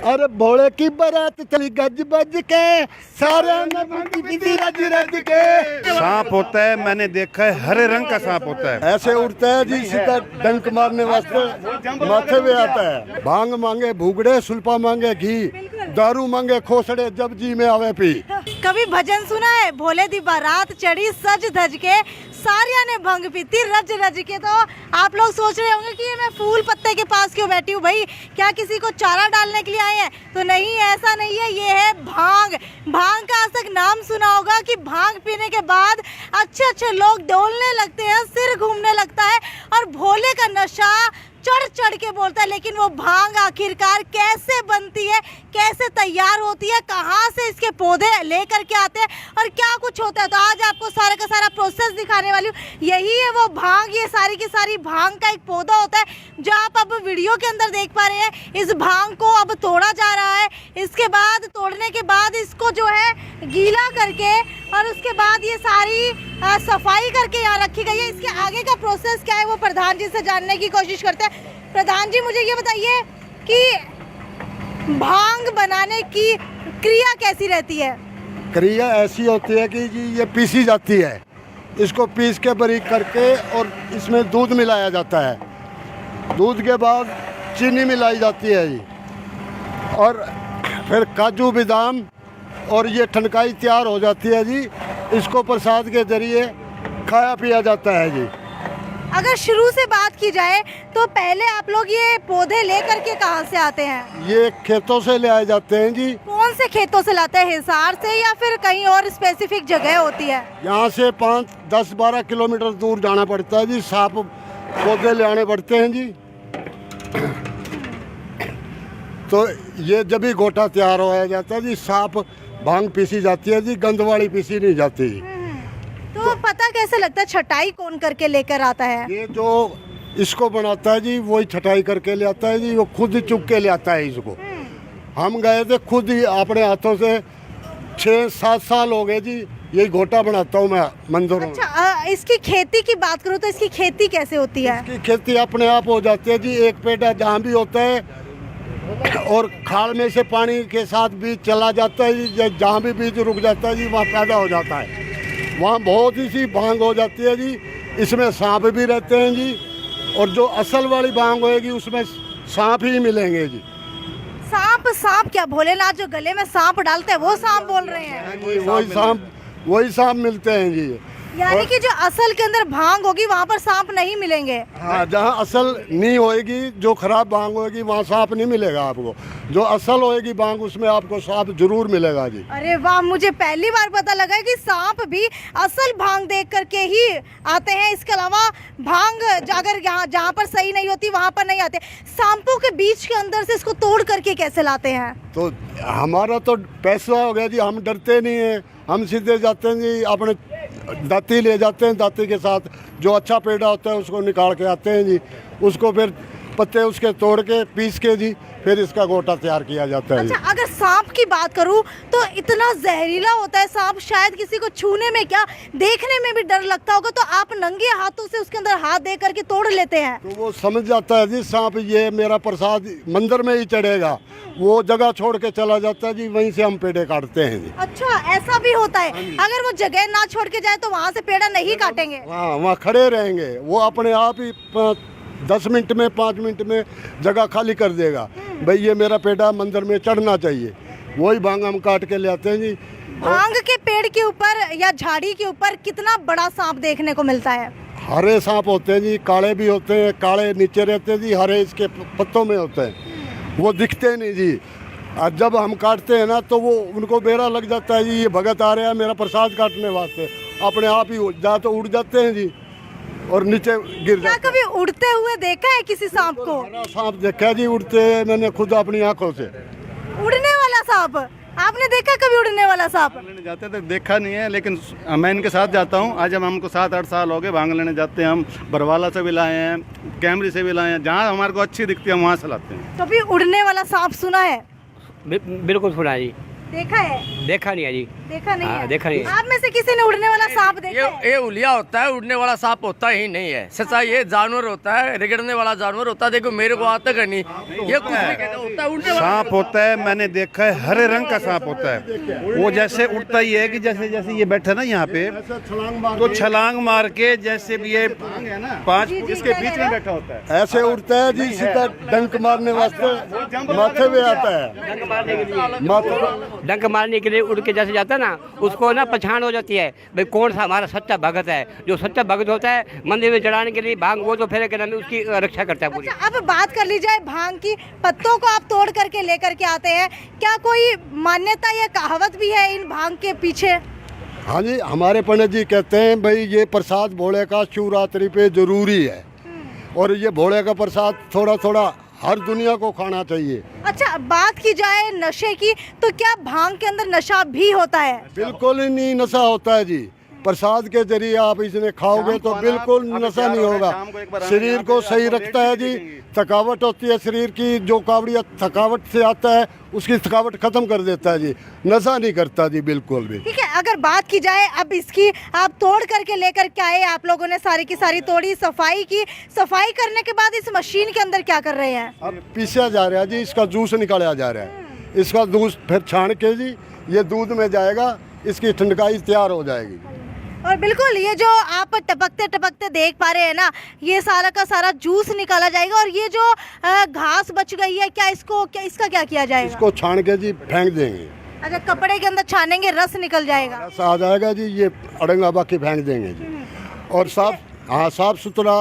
अरे भोले की बारात चली गज बज के, सारे ने भंग पीती रज रज के। सांप होता है, मैंने देखा है, हरे रंग का सांप होता है। ऐसे उड़ता है जी, सीधा डंक मारने वास्ते माथे पे आता है। भांग मांगे भूगड़े, सुल्पा मांगे घी, दारू मांगे खोसड़े, जब जी में आवे पी। कभी भजन सुना है, भोले दी बारात चढ़ी सज धज के, सारिया ने भंग पीती रज रज के। तो आप लोग सोच रहे होंगे कि ये मैं फूल पत्ते के पास क्यों बैठी हूँ भाई, क्या किसी को चारा डालने के लिए आए हैं? तो नहीं, ऐसा नहीं है, ये है भांग। भांग का आज तक नाम सुना होगा कि भांग पीने के बाद अच्छे अच्छे लोग डोलने लगते हैं, सिर घूमने लगता है और भोले का नशा चढ़ चढ़ के बोलता है। लेकिन वो भांग आखिरकार कैसे बनती है, कैसे तैयार होती है, कहाँ से इसके पौधे लेकर के आते हैं और क्या कुछ होता है, तो आज आपको सारा का सारा प्रोसेस दिखाने वाली हूँ। यही है वो भांग, ये सारी की सारी भांग का एक पौधा होता है जो आप अब वीडियो के अंदर देख पा रहे हैं। इस भांग को अब तोड़ा जा रहा है, इसके बाद तोड़ने के बाद इसको जो है गीला करके और उसके बाद ये सारी सफाई करके यहाँ रखी गई है। इसके आगे का प्रोसेस क्या है वो प्रधान जी से जानने की कोशिश करते हैं। प्रधान जी, मुझे ये बताइए कि भांग बनाने की क्रिया कैसी रहती है? क्रिया ऐसी होती है कि जी ये पीसी जाती है, इसको पीस के बारीक करके और इसमें दूध मिलाया जाता है। दूध के बाद चीनी मिलाई जाती है जी, और फिर काजू बादाम और ये ठनकाई तैयार हो जाती है जी। इसको प्रसाद के जरिए खाया पिया जाता है जी। अगर शुरू से बात की जाए तो पहले आप लोग ये पौधे लेकर के कहाँ से आते हैं? ये खेतों से ले आए जाते हैं जी। कौन से खेतों से लाते हैं, हिसार से या फिर कहीं और स्पेसिफिक जगह होती है? यहाँ से 5, 10, 12 किलोमीटर दूर जाना पड़ता है जी, सांप पौधे ले आने पड़ते हैं जी। तो ये जब भी गोटा तैयार हो जाता है जी, सांप भांग पीसी जाती है जी, गंद वाली पीसी नहीं जाती। तो पता कैसे लगता है, छटाई कौन करके लेकर आता है? ये जो इसको बनाता है जी, वही छटाई करके ले आता है जी, वो खुद चुग के ले आता है इसको। हम गए थे खुद ही अपने हाथों से, 6-7 साल हो गए जी, यही घोटा बनाता हूँ मैं मंदिरों में। अच्छा, इसकी खेती की बात करूँ तो इसकी खेती कैसे होती है? इसकी खेती अपने आप हो जाती है जी। एक पेड़ा जहाँ भी होता है और खाल में से पानी के साथ बीज चला जाता है जी, जहाँ भी बीज रुक जाता है जी वहाँ पैदा हो जाता है। वहाँ बहुत ही सी भांग हो जाती है जी। इसमें सांप भी रहते हैं जी, और जो असल वाली भांग होएगी उसमें सांप ही मिलेंगे जी। सांप क्या, भोलेनाथ जो गले में सांप डालते हैं वो सांप बोल रहे हैं? वही सांप मिलते हैं जी। यानी कि जो असल के अंदर भांग होगी वहाँ पर सांप नहीं मिलेंगे? हाँ, जहाँ असल नहीं होएगी, जो खराब भांग होएगी वहाँ सांप नहीं मिलेगा आपको। जो असल होएगी भांग उसमें आपको सांप जरूर मिलेगा जी। अरे वाह, मुझे पहली बार पता लगा कि सांप भी असल भांग देख करके ही आते हैं। इसके अलावा भांग अगर जहाँ पर सही नहीं होती वहाँ पर नहीं आते। सांपों के बीच के अंदर से इसको तोड़ करके कैसे लाते हैं? तो हमारा तो पैसा हो गया जी, हम डरते नहीं हैं, हम सीधे जाते हैं जी, अपने दाती ले जाते हैं, दाती के साथ जो अच्छा पेड़ा होता है उसको निकाल के आते हैं जी। उसको फिर पत्ते उसके तोड़ के पीस के जी फिर इसका गोटा तैयार किया जाता है। अच्छा, अगर सांप की बात करूं तो इतना जहरीला होता है सांप, शायद किसी को छूने में क्या देखने में भी डर लगता होगा, तो आप नंगे हाथों से उसके अंदर हाथ दे करके तोड़ लेते हैं? तो वो समझ जाता है जी सांप ये मेरा प्रसाद मंदिर में ही चढ़ेगा, वो जगह छोड़ के चला जाता है जी, वहीं से हम पेड़े काटते हैं जी। अच्छा, ऐसा भी होता है? अगर वो जगह ना छोड़ के जाए तो वहाँ से पेड़ा नहीं काटेंगे? हाँ, वहाँ खड़े रहेंगे, वो अपने आप ही 10 मिनट में 5 मिनट में जगह खाली कर देगा। भाई ये मेरा पेड़ा मंदिर में चढ़ना चाहिए, वही भांग हम काट के ले आते हैं जी। भांग के पेड़ के ऊपर या झाड़ी के ऊपर कितना बड़ा सांप देखने को मिलता है? हरे सांप होते हैं जी, काले भी होते हैं, काले नीचे रहते हैं जी, हरे इसके पत्तों में होते हैं, वो दिखते नहीं जी। और जब हम काटते हैं ना तो वो उनको बेरा लग जाता है जी, ये भगत आ रहा है मेरा प्रसाद काटने वास्ते, अपने आप ही जा तो उड़ जाते हैं जी और नीचे गिर जाते हैं। क्या कभी उड़ते हुए देखा है किसी सांप को? हरा सांप देखा जी उड़ते, मैंने खुद अपनी आंखों से। उड़ने वाला सांप आपने देखा कभी? उड़ने वाला सांप लेने जाते थे, देखा नहीं है, लेकिन मैं इनके साथ जाता हूँ। आज हम हमको 7-8 साल हो गए भांग लेने जाते हैं। हम बरवाला से भी लाए हैं, कैमरी से भी लाए हैं, जहाँ हमारे को अच्छी दिखती है वहाँ से लाते हैं। कभी उड़ने वाला सांप सुना है? बिल्कुल सुना जी। देखा है? देखा नहीं है जी। देखा नहीं हाँ, है? देखा नहीं है। आप में से किसी ने उड़ने वाला सांप देखा है? ये उलिया होता है, उड़ने वाला सांप होता ही नहीं है। सच्चाई ये जानवर होता है, रिगड़ने वाला जानवर होता है। देखो मेरे को आता है नहीं, ये कुछ नहीं कहता, होता है उड़ने वाला सांप होता है, मैंने देखा है, हरे रंग का सांप होता है। वो जैसे उड़ता ही है कि जैसे जैसे ये बैठा ना यहाँ पे, तो छलांग मार के जैसे भी ये 5 जी, फुट जी, इसके क्या बीच कह में रहे बैठा होता है। ऐसे उड़ता है जी, सीधा डंक मारने वास्ते माथे पे आता है। डंक मारने के लिए, माथे डंक मारने के लिए उड़ के जैसे जाता है ना, उसको ना पहचान हो जाती है भाई कौन सा हमारा सच्चा भगत है। जो सच्चा भगत होता है मंदिर में चढ़ाने के लिए भांग, वो तो फिर के नाम उसकी रक्षा करता है पूरी। अच्छा, अब बात कर ली जाए भांग की। पत्तों को आप तोड़ करके लेकर के आते हैं, क्या कोई मान्यता या कहावत भी है इन भांग के पीछे? हाँ जी, हमारे पंडित जी कहते हैं भाई ये प्रसाद भोले का शिवरात्रि पे जरूरी है, और ये भोले का प्रसाद थोड़ा थोड़ा हर दुनिया को खाना चाहिए। अच्छा, बात की जाए नशे की, तो क्या भांग के अंदर नशा भी होता है? बिल्कुल ही नहीं नशा होता है जी। प्रसाद के जरिए आप इसने खाओगे तो बिल्कुल नशा नहीं होगा। शरीर को सही रखता है जी। थकावट होती है शरीर की, जो कावड़िया थकावट से आता है उसकी थकावट खत्म कर देता है जी। नशा नहीं करता जी बिल्कुल भी। ठीक है, अगर बात की जाए अब इसकी, आप तोड़ करके लेकर के आए, आप लोगों ने सारी की सारी तोड़ी, सफाई की। सफाई करने के बाद इस मशीन के अंदर क्या कर रहे हैं? अब पीसा जा रहा है जी, इसका जूस निकाला जा रहा है। इसका जूस फिर छान के जी ये दूध में जाएगा, इसकी ठंडकाई तैयार हो जाएगी। और बिल्कुल ये जो आप टपकते टपकते देख पा रहे हैं ना, ये सारा का सारा जूस निकाला जाएगा। और ये जो घास बच गई है, क्या इसका क्या किया जाएगा? इसको छान के जी फेंक देंगे। अच्छा, कपड़े के अंदर छानेंगे, रस निकल जाएगा। रस आ जाएगा जी, ये अड़ंगा बाकी फेंक देंगे जी। और साफ सुथरा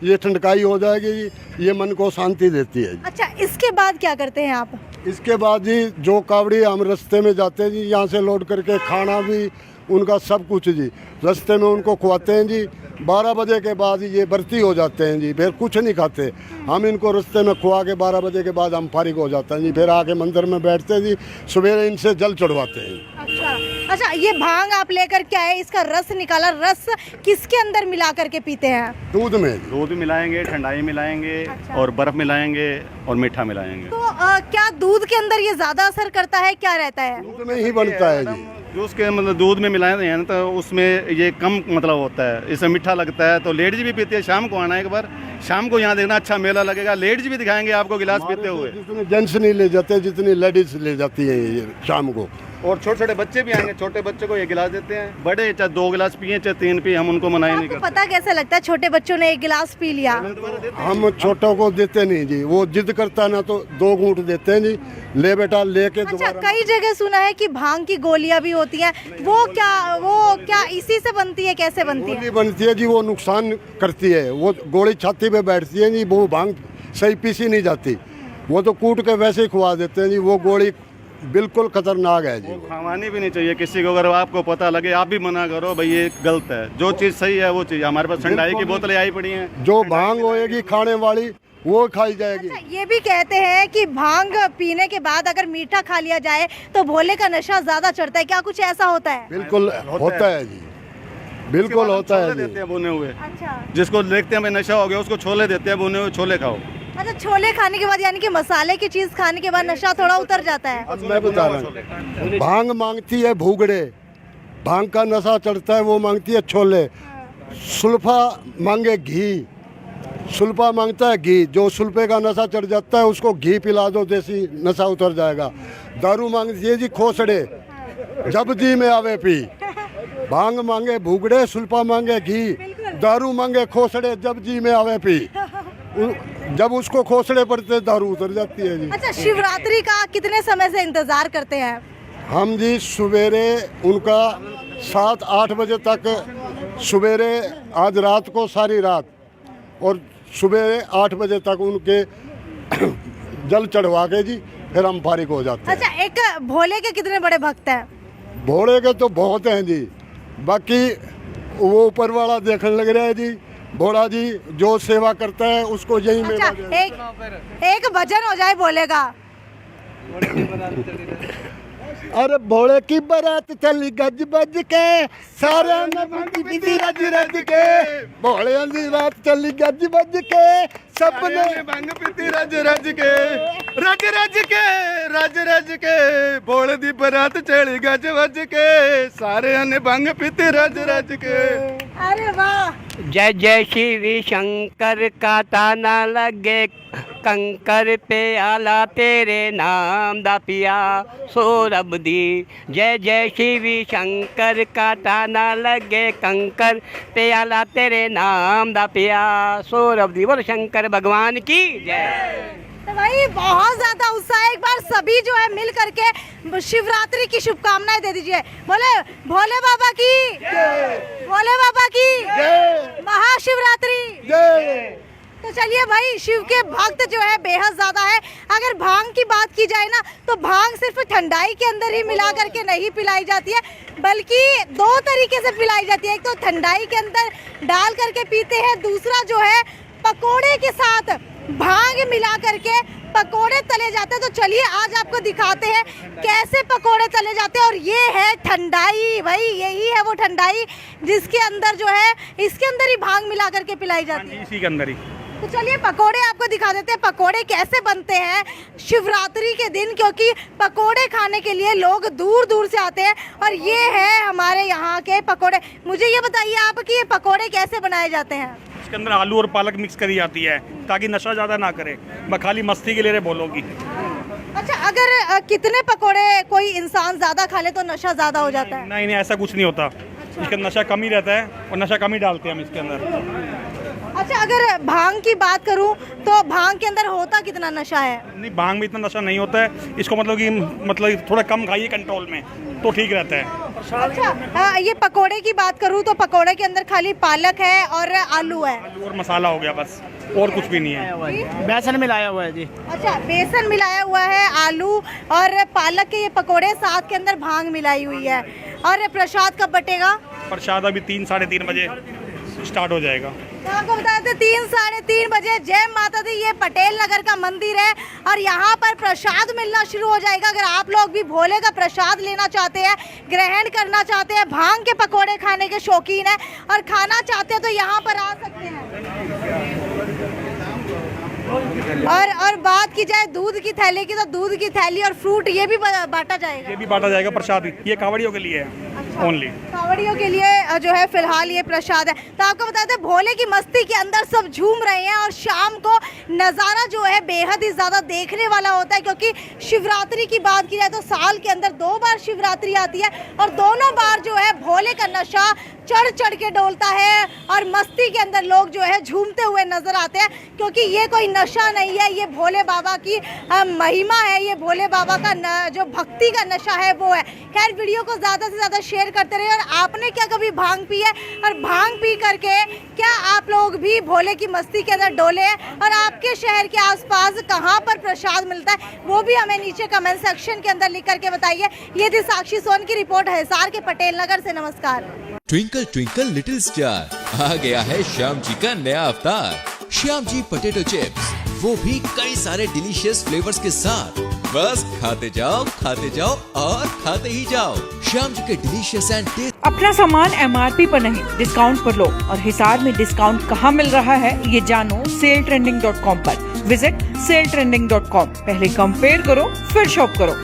ये ठंडकाई हो जाएगी जी, ये मन को शांति देती है जी। अच्छा, इसके बाद क्या करते हैं आप? इसके बाद जी जो कावड़ी हम रास्ते में जाते हैं जी, यहाँ से लोड करके खाना भी उनका सब कुछ जी रास्ते में उनको खुआते हैं जी। 12 बजे के बाद ये भर्ती हो जाते हैं जी, फिर कुछ नहीं खाते। हम इनको रास्ते में खुआ के 12 बजे के बाद हम फारिग हो जाते हैं जी। फिर आके मंदिर में बैठते हैं जी, सवेरे इनसे जल चढ़वाते हैं। अच्छा, ये भांग आप लेकर के आए, इसका रस निकाला। रस किसके अंदर मिला करके पीते हैं? दूध में। दूध मिलाएंगे, ठंडाई मिलाएंगे, अच्छा। और बर्फ मिलाएंगे और मीठा मिलाएंगे। तो क्या दूध के अंदर ये ज्यादा असर करता है, क्या रहता है? दूध में ही बनता है जी। जूस के मतलब दूध में मिलाए हैं तो उसमें ये कम मतलब होता है, इसमें मीठा लगता है। तो लेडीज भी पीती है। शाम को आना एक बार, शाम को यहाँ देखना, अच्छा मेला लगेगा। लेडीज भी दिखाएंगे आपको गिलास पीते हुए। जितने जेंट्स नहीं ले जाते, जितनी लेडीज ले जाती है ये शाम को। और छोटे छोटे बच्चे भी आएंगे, छोटे बच्चे को ये गिलास देते हैं। बड़े चाहे 2 गिलास पिए चाहे 3 पिए, हम उनको मनाही नहीं आपको करते। पता कैसे लगता है छोटे बच्चों ने एक गिलास पी लिया? हम छोटों को देते नहीं जी, वो जिद करता है ना तो 2 घूंट देते हैं जी। ले बेटा, लेके अच्छा, दोबारा। कई जगह सुना है कि भांग की गोलियां भी होती हैं, वो क्या इसी से बनती है? कैसे बनती है? गोली बनती है जी, वो नुकसान करती है। वो गोली छाती पे बैठती है जी, वो भांग सही पीसी नहीं जाती। वो तो कूट के वैसे ही खुआ देते हैं जी। वो गोली बिल्कुल खतरनाक है जी। खावानी भी नहीं चाहिए किसी को। अगर आपको पता लगे आप भी मना करो भाई ये गलत है। जो चीज़ सही है वो चीज़। हमारे पास ठंडाई की बोतलें आई पड़ी हैं, जो भांग होएगी खाने वाली वो खाई जाएगी। अच्छा, ये भी कहते हैं कि भांग पीने के बाद अगर मीठा खा लिया जाए तो भोले का नशा ज्यादा चढ़ता है। क्या कुछ ऐसा होता है? बिल्कुल होता है जी, बिल्कुल होता है छोले देते जी। हैं भुने हुए। अच्छा जिसको देखते हैं भाई नशा हो गया, उसको छोले देते हैं भुने हुए, छोले खाओ। अच्छा, छोले खाने के बाद यानी कि मसाले की चीज खाने के बाद नशा थोड़ा उतर जाता है। अब मैं बता रहा हूँ, भांग मांगती है भूगड़े, भांग का नशा चढ़ता है, वो मांगती है छोले। सुल्फा मांगे घी, सुल्फा मांगता है घी। जो सुल्फे का नशा चढ़ जाता है उसको घी पिला दो, देसी नशा उतर जाएगा। दारू मांगती है जी खोसड़े, जब जी में आवे पी। भांग मांगे भूगड़े, सुल्फा मांगे घी, दारू मांगे खोसड़े, जब जी में आवे पी। जब उसको खोसड़े पड़ते दारू उतर जाती है जी। अच्छा, शिवरात्रि का कितने समय से इंतजार करते हैं? हम जी सवेरे उनका 7-8 बजे तक, सवेरे आज रात को सारी रात, और सवेरे 8 बजे तक उनके जल चढ़वा के जी फिर हम फारिग हो जाते हैं। अच्छा, एक भोले के कितने बड़े भक्त हैं? भोले के तो बहुत हैं जी, बाकी वो ऊपर वाला देखने लग रहा है जी। भोला जी जो सेवा करता है उसको यही अच्छा, मेवा एक भजन हो जाए भोले का। अरे भोले की बारात चली गज बज के, सारे ने भंग पीती रज रज के। भोले की बारात चली गज बज के, सबने भंग पीती रज रज के, रज रज के, रज रज के। भोले दी बारात चली गज बज के, सारे ने भंग पीती रज रज के। अरे वाह। जय जय श्री शंकर का ताना लगे, कंकर पे आला तेरे नाम दा पिया सौरभ दी। जय जय श्री शंकर का ताना लगे, कंकर पे आला तेरे नाम दा पिया सौरभ दी। बोलो शंकर भगवान की जय। तो भाई बहुत ज्यादा उत्साह है। एक बार सभी जो है मिल करके शिवरात्रि की शुभकामनाएं दे दीजिए। बोले भोले बाबा की जय, भोले बाबा की जय, महाशिवरात्रि जय। तो चलिए भाई, शिव के भक्त जो है बेहद ज्यादा है। अगर भांग की बात की जाए ना, तो भांग सिर्फ ठंडाई के अंदर ही मिला करके नहीं पिलाई जाती है, बल्कि दो तरीके से पिलाई जाती है। एक तो ठंडाई के अंदर डाल करके पीते हैं, दूसरा जो है पकोड़े के साथ भांग मिला करके पकोड़े तले जाते हैं। तो चलिए आज आपको दिखाते हैं कैसे पकोड़े तले जाते हैं। और ये है ठंडाई, भाई यही है वो ठंडाई जिसके अंदर जो है, इसके अंदर ही भांग मिला करके पिलाई जाती है, इसी के अंदर ही। तो चलिए पकोड़े आपको दिखा देते हैं पकोड़े कैसे बनते हैं शिवरात्रि के दिन, क्योंकि पकोड़े खाने के लिए लोग दूर दूर से आते हैं। और ये है हमारे यहाँ के पकोड़े। मुझे ये बताइए आप कि ये पकोड़े कैसे बनाए जाते हैं? इसके अंदर आलू और पालक मिक्स करी जाती है ताकि नशा ज़्यादा ना करे। मैं खाली मस्ती के लिए बोलोगी। अच्छा, अगर कितने पकोड़े कोई इंसान ज़्यादा खा ले तो नशा ज़्यादा हो जाता है? नहीं नहीं, ऐसा कुछ नहीं होता। इसके अंदर नशा कम ही रहता है और नशा कम ही डालते हैं हम इसके अंदर। अच्छा, अगर भांग की बात करूं तो भांग के अंदर होता कितना नशा है? नहीं, भांग में इतना नशा नहीं होता है। इसको मतलब थोड़ा कम खाइए कंट्रोल में, तो ठीक रहता है। अच्छा, ये पकोड़े की बात करूं तो पकोड़े के अंदर खाली पालक है और आलू है। आलू और मसाला हो गया बस, और कुछ भी नहीं है। बेसन मिलाया हुआ है जी। अच्छा, बेसन मिलाया हुआ है, आलू और पालक के ये पकोड़े, साथ के अंदर भांग मिलाई हुई है। और प्रसाद कब बटेगा? प्रसाद अभी 3 साढ़े 3 बजे स्टार्ट हो जाएगा। तो आपको बता देते 3 साढ़े 3 बजे जय माता दी, ये पटेल नगर का मंदिर है और यहाँ पर प्रसाद मिलना शुरू हो जाएगा। अगर आप लोग भी भोले का प्रसाद लेना चाहते हैं, ग्रहण करना चाहते हैं, भांग के पकोड़े खाने के शौकीन है और खाना चाहते हैं, तो यहाँ पर आ सकते हैं। और बात की जाए दूध की थैली की, तो दूध की थैली और फ्रूट ये भी बांटा जाएगा। ये भी बांटा जाएगा प्रसाद। ये कावड़ियों के लिए है ओनली। कावड़ियों के लिए जो है फिलहाल ये प्रसाद है। तो आपको बताते हैं भोले की मस्ती के अंदर सब झूम रहे हैं और शाम को नज़ारा जो है बेहद ही ज़्यादा देखने वाला होता है, क्योंकि शिवरात्रि की बात की जाए तो साल के अंदर 2 बार शिवरात्रि आती है और दोनों बार जो है भोले का नशा चढ़ चढ़ के डोलता है और मस्ती के अंदर लोग जो है झूमते हुए नजर आते हैं, क्योंकि ये कोई नशा नहीं है, ये भोले बाबा की महिमा है, ये भोले बाबा का जो भक्ति का नशा है वो है। खैर, वीडियो को ज़्यादा से ज़्यादा शेयर करते रहिए। और आपने क्या कभी भांग पी है? और भांग पी करके क्या आप लोग भी भोले की मस्ती के अंदर डोले हैं? और आपके शहर के आसपास कहाँ पर प्रसाद मिलता है वो भी हमें नीचे कमेंट सेक्शन के अंदर लिख करके बताइए। ये थी साक्षी सोन की रिपोर्ट हिसार के पटेल नगर से। नमस्कार। ट्विंकल ट्विंकल लिटिल स्टार, आ गया है श्याम जी का नया अवतार। श्याम जी पोटैटो चिप्स, वो भी कई सारे डिलीशियस फ्लेवर्स के साथ। बस खाते जाओ और खाते ही जाओ। श्याम जी के डिलीशियस एंड टेस्ट। अपना सामान MRP पर नहीं, डिस्काउंट पर लो। और हिसार में डिस्काउंट कहाँ मिल रहा है ये जानो saletrending.com पर। Visit saletrending.com। पहले कंपेयर करो फिर शॉप करो।